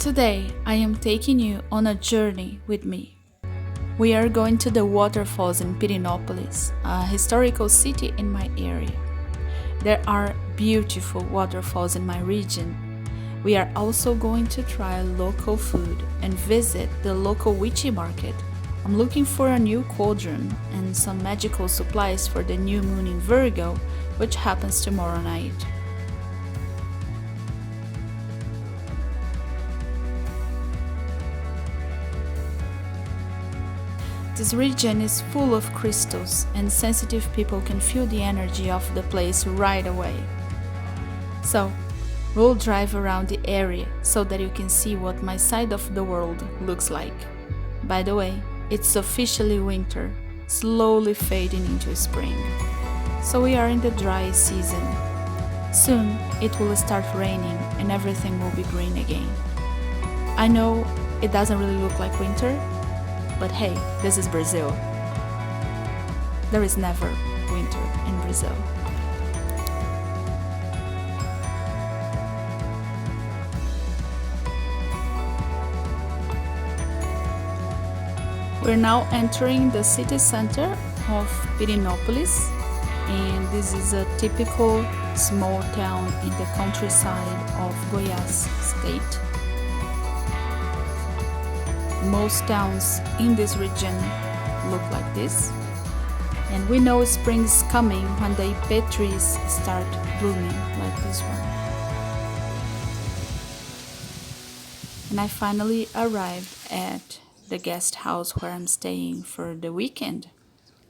Today, I am taking you on a journey with me. We are going to the Waterfalls in Pirenópolis, a historical city in my area. There are beautiful waterfalls in my region. We are also going to try local food and visit the local Witchy market. I'm looking for a new cauldron and some magical supplies for the new moon in Virgo, which happens tomorrow night. This region is full of crystals, and sensitive people can feel the energy of the place right away. So, we'll drive around the area so that you can see what my side of the world looks like. By the way, it's officially winter, slowly fading into spring. So we are in the dry season. Soon, it will start raining and everything will be green again. I know it doesn't really look like winter, but hey, this is Brazil. There is never winter in Brazil. We're now entering the city center of Pirenópolis, and this is a typical small town in the countryside of Goiás state. Most towns in this region look like this, and we know spring is coming when the ipê trees start blooming like this one. And I finally arrived at the guest house where I'm staying for the weekend.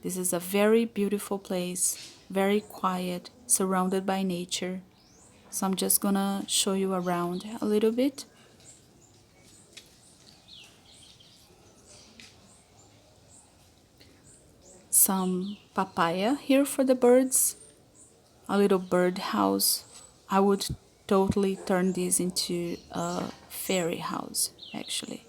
This is a very beautiful place, very quiet, surrounded by nature. So I'm just gonna show you around a little bit. Some papaya here for the birds, a little bird house. I would totally turn this into a fairy house, actually.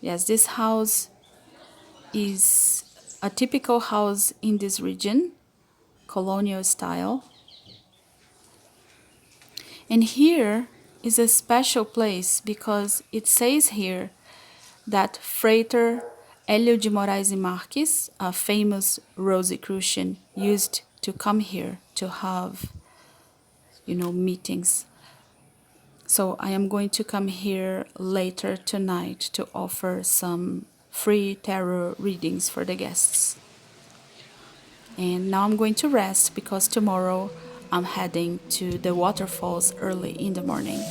Yes, this house is a typical house in this region, colonial style. And here is a special place because it says here that Freighter Hélio de Moraes e Marques, a famous Rosicrucian, used to come here to have, meetings. So I am going to come here later tonight to offer some free tarot readings for the guests. And now I'm going to rest because tomorrow I'm heading to the waterfalls early in the morning.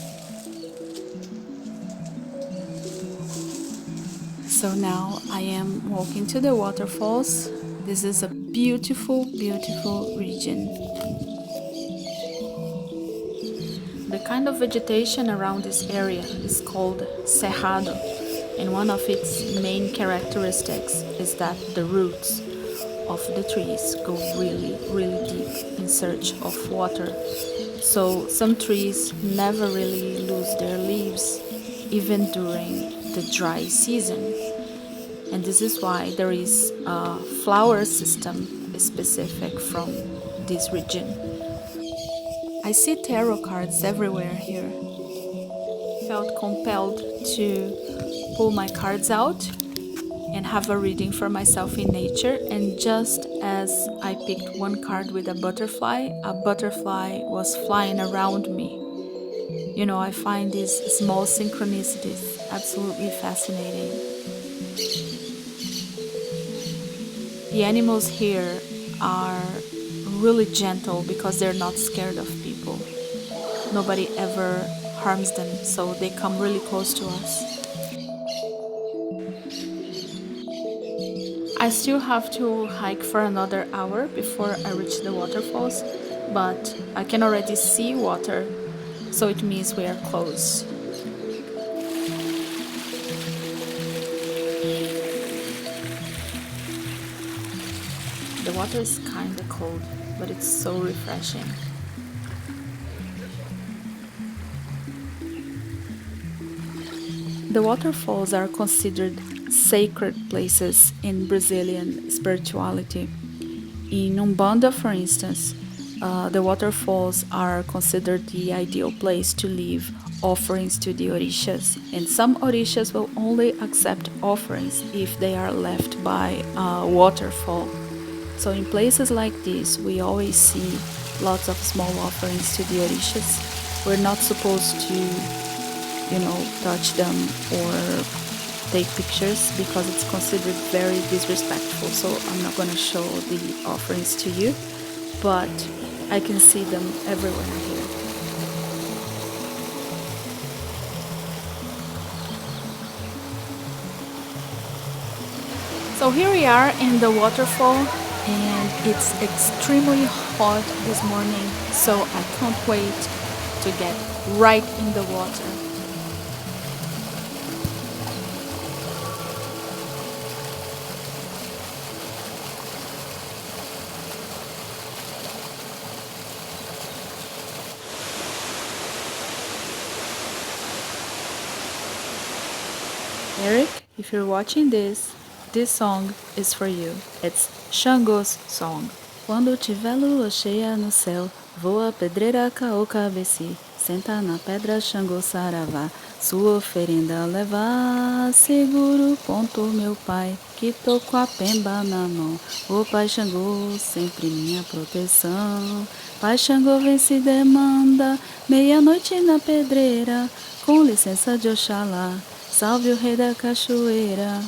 So now I am walking to the waterfalls. This is a beautiful, beautiful region. The kind of vegetation around this area is called cerrado, and one of its main characteristics is that the roots of the trees go really, really deep in search of water. So some trees never really lose their leaves, even during the dry season. And this is why there is a flower system specific from this region. I see tarot cards everywhere here. Felt compelled to pull my cards out and have a reading for myself in nature. And just as I picked one card with a butterfly was flying around me. I find these small synchronicities absolutely fascinating. The animals here are really gentle because they're not scared of people. Nobody ever harms them, so they come really close to us. I still have to hike for another hour before I reach the waterfalls, but I can already see water, so it means we are close. The water is kinda cold, but it's so refreshing. The waterfalls are considered sacred places in Brazilian spirituality. In Umbanda, for instance, the waterfalls are considered the ideal place to leave offerings to the orishas, and some orishas will only accept offerings if they are left by a waterfall. So in places like this, we always see lots of small offerings to the orishas. We're not supposed to, touch them or take pictures because it's considered very disrespectful. So I'm not going to show the offerings to you, but I can see them everywhere here. So here we are in the waterfall, and it's extremely hot this morning, so I can't wait to get right in the water. Eric, if you're watching this song is for you. It's Xangô's song. Quando tiver lua cheia no céu, voa pedreira caô cabeci, senta na pedra Xangô saravá, sua oferenda levar, seguro ponto meu pai, que tô com a pemba na mão, ô pai Xangô, sempre minha proteção, pai Xangô vem se demanda, meia-noite na pedreira, com licença de Oxalá, salve o rei da cachoeira.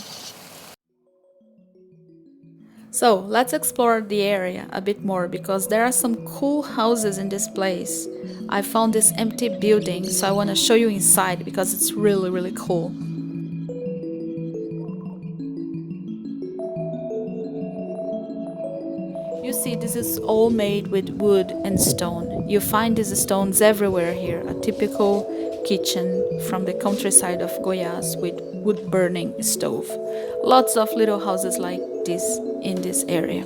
So let's explore the area a bit more because there are some cool houses in this place. I found this empty building, so I want to show you inside because it's really, really cool. You see, this is all made with wood and stone. You find these stones everywhere here, a typical kitchen from the countryside of Goiás with wood-burning stove. Lots of little houses like this in this area.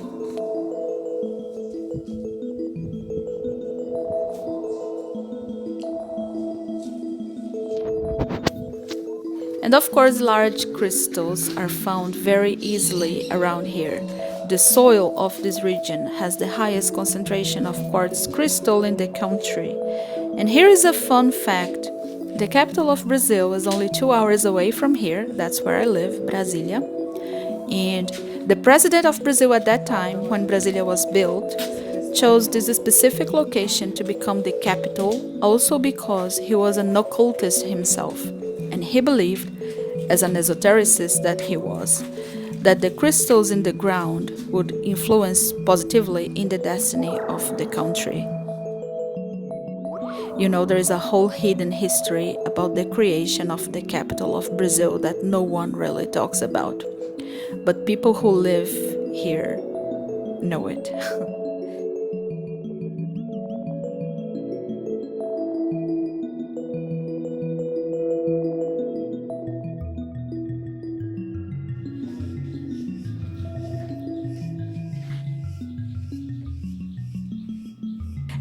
And of course, large crystals are found very easily around here. The soil of this region has the highest concentration of quartz crystal in the country. And here is a fun fact. The capital of Brazil is only 2 hours away from here. That's where I live, Brasília. And the president of Brazil at that time, when Brasília was built, chose this specific location to become the capital, also because he was an occultist himself. And he believed, as an esotericist that he was, that the crystals in the ground would influence positively in the destiny of the country. You know, there is a whole hidden history about the creation of the capital of Brazil that no one really talks about. But people who live here know it.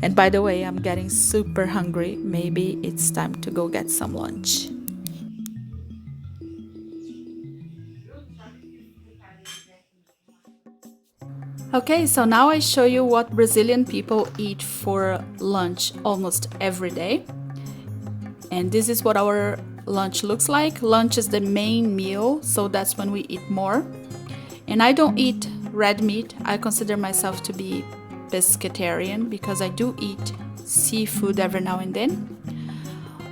And by the way, I'm getting super hungry. Maybe it's time to go get some lunch. Okay, so now I show you what Brazilian people eat for lunch almost every day. And this is what our lunch looks like. Lunch is the main meal, so that's when we eat more. And I don't eat red meat. I consider myself to be pescatarian because I do eat seafood every now and then.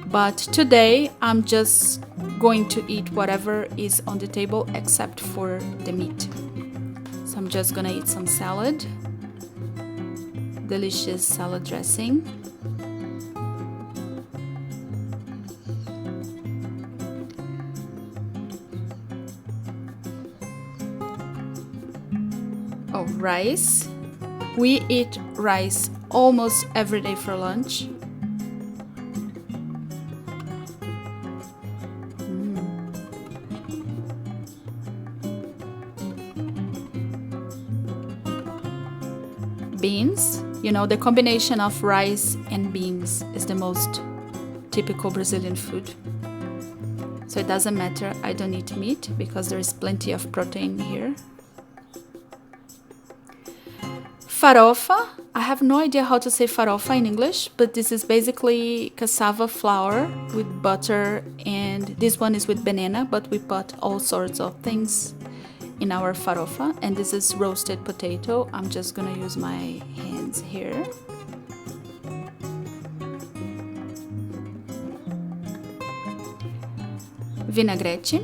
But today I'm just going to eat whatever is on the table except for the meat. So I'm just gonna eat some salad, delicious salad dressing. Oh, rice. We eat rice almost every day for lunch. Beans. You know, the combination of rice and beans is the most typical Brazilian food. So it doesn't matter, I don't eat meat because there is plenty of protein here. Farofa. I have no idea how to say farofa in English, but this is basically cassava flour with butter, and this one is with banana, but we put all sorts of things in our farofa. And this is roasted potato. I'm just gonna use my hands here. Vinagrete.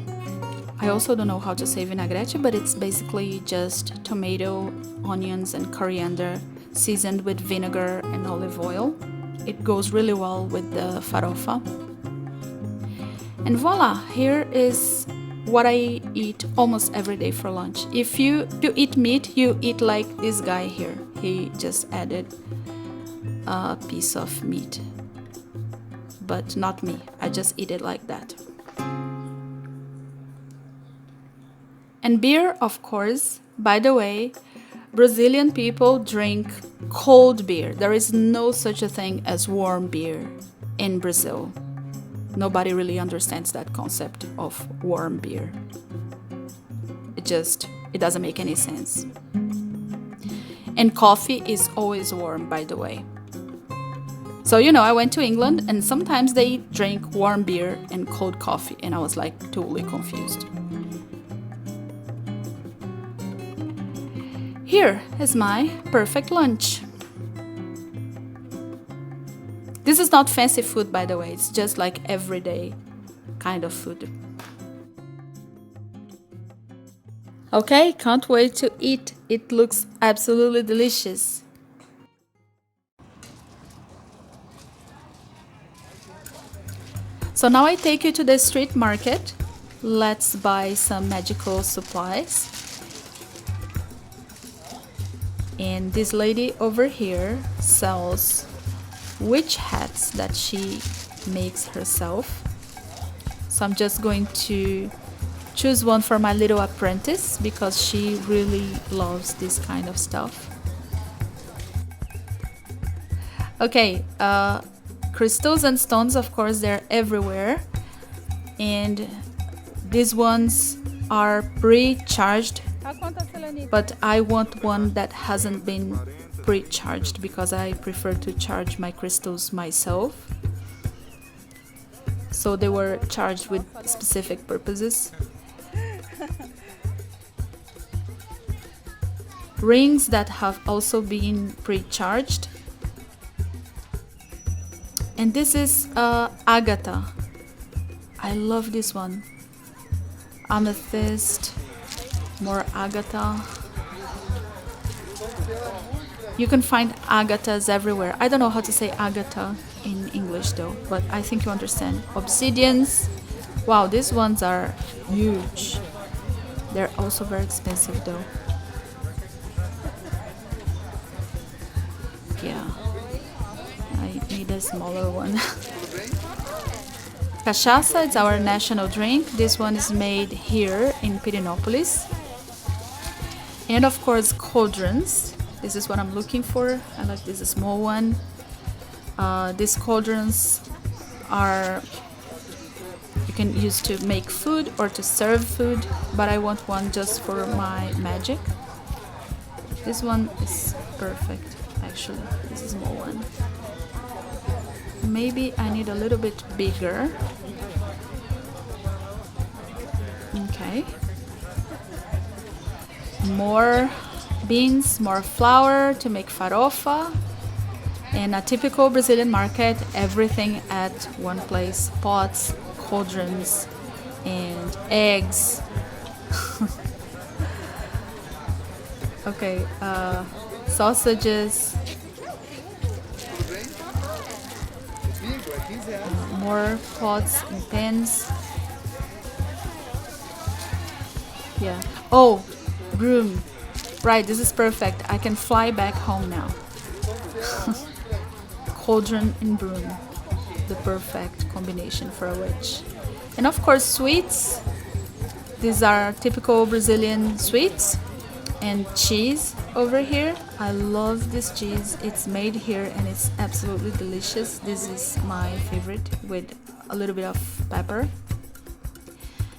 I also don't know how to say vinagrete, but it's basically just tomato, onions, and coriander seasoned with vinegar and olive oil. It goes really well with the farofa. And voila, here is what I eat almost every day for lunch. If you eat meat, you eat like this guy here. He just added a piece of meat, but not me. I just eat it like that. And beer, of course. By the way, Brazilian people drink cold beer. There is no such a thing as warm beer in Brazil. Nobody really understands that concept of warm beer. It doesn't make any sense. And coffee is always warm, by the way. So, I went to England and sometimes they drink warm beer and cold coffee, and I was like totally confused. Here is my perfect lunch. This is not fancy food, by the way. It's just like everyday kind of food. Okay, can't wait to eat. It looks absolutely delicious. So now I take you to the street market. Let's buy some magical supplies. And this lady over here sells witch hats that she makes herself. So I'm just going to choose one for my little apprentice because she really loves this kind of stuff. Okay, crystals and stones, of course, they're everywhere. And these ones are pre-charged, but I want one that hasn't been pre-charged because I prefer to charge my crystals myself. So they were charged with specific purposes. Rings that have also been pre-charged. And this is agate. I love this one. Amethyst, more agate. You can find agatas everywhere. I don't know how to say agate in English though, but I think you understand. Obsidians. Wow, these ones are huge. They're also very expensive though. Yeah, I need a smaller one. Cachaça, it's our national drink. This one is made here in Pirenópolis. And of course, cauldrons. This is what I'm looking for. I like this small one. These cauldrons are you can use to make food or to serve food, but I want one just for my magic. This one is perfect, actually. This is a small one. Maybe I need a little bit bigger. Okay. More beans, more flour to make farofa. In a typical Brazilian market, everything at one place. Pots, cauldrons, and eggs. Okay, sausages. More pots and pans. Yeah. Oh, broom. Right, this is perfect. I can fly back home now. Cauldron and broom. The perfect combination for a witch. And of course, sweets. These are typical Brazilian sweets. And cheese over here. I love this cheese. It's made here and it's absolutely delicious. This is my favorite with a little bit of pepper.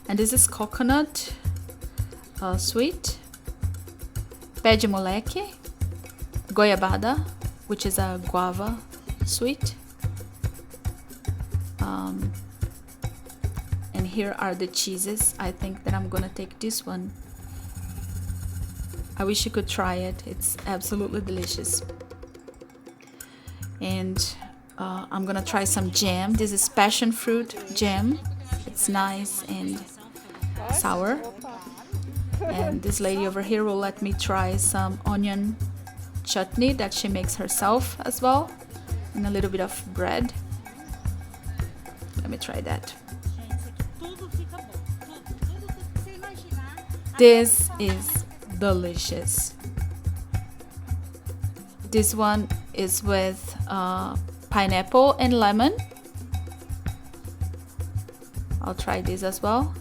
And this is coconut sweet. Pé de moleque. goiabada, which is a guava sweet. And here are the cheeses. I think that I'm gonna take this one. I wish you could try it. It's absolutely delicious. And I'm gonna try some jam. This is passion fruit jam. It's nice and sour. And this lady over here will let me try some onion chutney that she makes herself as well, and a little bit of bread. Let me try that. This is delicious. This one is with pineapple and lemon. I'll try this as well.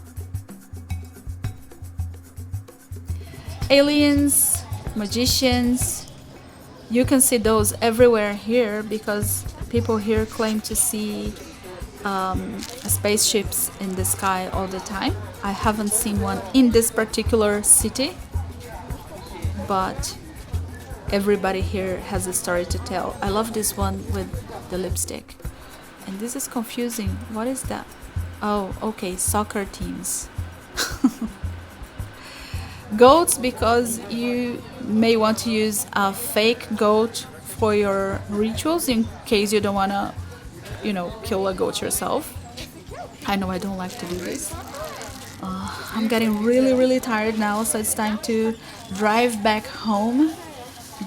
Aliens, magicians, you can see those everywhere here because people here claim to see spaceships in the sky all the time. I haven't seen one in this particular city, but everybody here has a story to tell. I love this one with the lipstick. And this is confusing. What is that? Oh, okay, soccer teams. Goats, because you may want to use a fake goat for your rituals in case you don't want to, kill a goat yourself. I know I don't like to do this. I'm getting really tired now, so it's time to drive back home.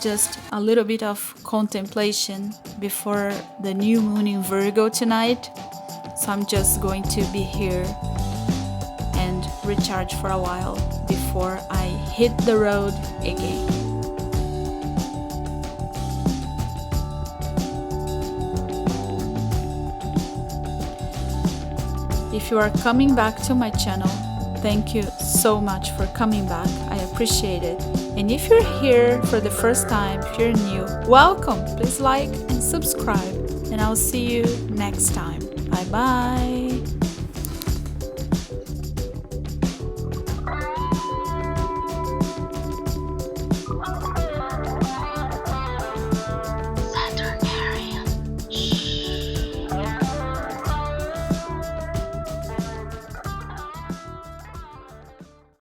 Just a little bit of contemplation before the new moon in Virgo tonight. So I'm just going to be here and recharge for a while before I hit the road again. If you are coming back to my channel, thank you so much for coming back. I appreciate it. And if you're here for the first time, if you're new, welcome. Please like and subscribe. And I'll see you next time. Bye bye.